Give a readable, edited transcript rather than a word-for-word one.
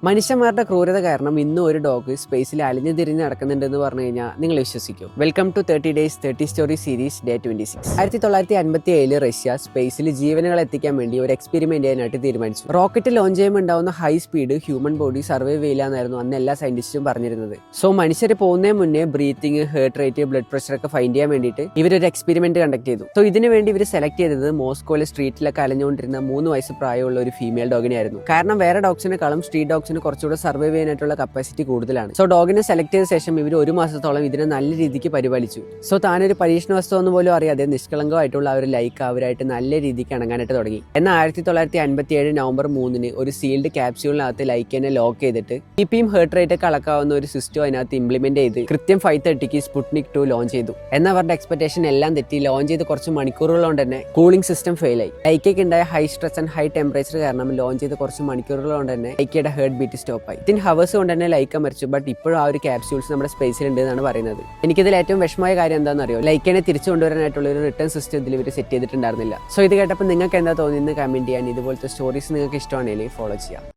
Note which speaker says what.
Speaker 1: മനുഷ്യന്മാരുടെ ക്രൂരത കാരണം ഇന്നും ഒരു ഡോഗ് സ്പേസിൽ അലിഞ്ഞു തിരിഞ്ഞ് നടക്കുന്നുണ്ടെന്ന് പറഞ്ഞു കഴിഞ്ഞാൽ നിങ്ങൾ വിശ്വസിക്കും. Welcome to 30 Days 30 Story series day 26. 1957 Russia സ്പേസിൽ ജീവനുകൾ എത്തിക്കാൻ വേണ്ടി ഒരു എക്സ്പെരിമെന്റ് ചെയ്യാനായിട്ട് തീരുമാനിച്ചു. റോക്കറ്റ് ലോഞ്ച് ചെയ്യുമ്പോൾ ഉണ്ടാവുന്ന high speed human body survive ചെയ്യില്ല എന്നായിരുന്നു അന്ന് എല്ലാ സയന്റിസ്റ്റും പറഞ്ഞിരുന്നത്. സോ മനുഷ്യർ പോകുന്നതിന് മുന്നേ breathing, heart rate, blood pressure ഒക്കെ ഫൈൻഡ് ചെയ്യാൻ വേണ്ടിയിട്ട് ഇവരൊരു എക്സ്പെരിമെന്റ് കണ്ടക്ട് ചെയ്തു. സോ ഇതിനു വേണ്ടി ഇവർ സെലക്ട് ചെയ്തത് മോസ്കോയിലെ സ്ട്രീറ്റിലൊക്കെ അലഞ്ഞുകൊണ്ടിരുന്ന 3 വയസ്സ് പ്രായമുള്ള ഒരു ഫീമെയിൽ ഡോഗിനെയായിരുന്നു. കാരണം വേറെ ഡോഗ്സിനെക്കാളും സ്ട്രീറ്റ് ഡോഗ്സിന് കുറച്ചുകൂടെ സർവൈവ് ചെയ്യാനായിട്ടുള്ള കപ്പാസിറ്റി കൂടുതലാണ്. സോ ഡോഗിനെ സെലക്ട് ചെയ്ത ശേഷം ഇവർ 1 മാസത്തോളം ഇതിനെ നല്ല രീതിക്ക് പരിപാലിച്ചു. സോ താനൊരു പരീക്ഷണ വസ്തു ഒന്നും പോലും അറിയാതെ നിഷ്കളങ്കമായിട്ടുള്ള ആ ഒരു ലൈക്ക് അവരായിട്ട് നല്ല രീതിക്ക് ഇണങ്ങാനായിട്ട് തുടങ്ങി. എന്നാൽ 1957 നവംബർ 3 ഒരു സീൽഡ് ക്യാപ്സ്യൂളിനകത്ത് ലൈക്കിനെ ലോക്ക് ചെയ്തിട്ട് ബിപിയും ഹാർട്ട് റേറ്റ് ഒക്കെ അളക്കാവുന്ന ഒരു സിസ്റ്റം അതിനകത്ത് ഇംപ്ലിമെന്റ് ചെയ്ത് കൃത്യം 5:30 സ്പുട്നിക് 2 ലോഞ്ച് ചെയ്തു. എന്നാൽ അവരുടെ എക്സ്പെക്ടേഷൻ എല്ലാം തെറ്റി. ലോഞ്ച് ചെയ്ത് കുറച്ച് മണിക്കൂറുകൾ കൊണ്ട് തന്നെ കൂളിംഗ് സിസ്റ്റം ഫെയിൽ ആയി. ലൈക്കയ്ക്ക് ഉണ്ടായ high stress and high temperature കാരണം ലോഞ്ച് ചെയ്ത് കുറച്ച് മണിക്കൂറുകൾ കൊണ്ട് തന്നെ ലൈക്കയുടെ ഹാർട്ട് ബീറ്റ് സ്റ്റോപ്പ് ആയി. 10 ഹവേഴ്സ് കൊണ്ട് തന്നെ ലൈക്ക മരിച്ചു. ബട്ട് ഇപ്പോഴും ആ ഒരു ക്യാപ്സ്യൂൾസ് നമ്മുടെ സ്പേസിൽ ഉണ്ട് എന്നാണ് പറയുന്നത്. എനിക്കിതിൽ ഏറ്റവും വിഷമമായ കാര്യം എന്താണെന്ന് അറിയോ, ലൈക്കനെ തിരിച്ചു കൊണ്ടുവരാനായിട്ടുള്ള ഒരു റിട്ടേൺ സിസ്റ്റം ഇതിൽ ഇവർ സെറ്റ് ചെയ്തിട്ടുണ്ടായിരുന്നില്ല. സോ ഇത് കേട്ടപ്പോൾ നിങ്ങൾക്ക് എന്താ തോന്നിയെന്ന് കമന്റ് ചെയ്യാൻ. ഇതുപോലത്തെ സ്റ്റോറീസ് നിങ്ങൾക്ക് ഇഷ്ടമാണെങ്കിൽ ഫോളോ ചെയ്യാം.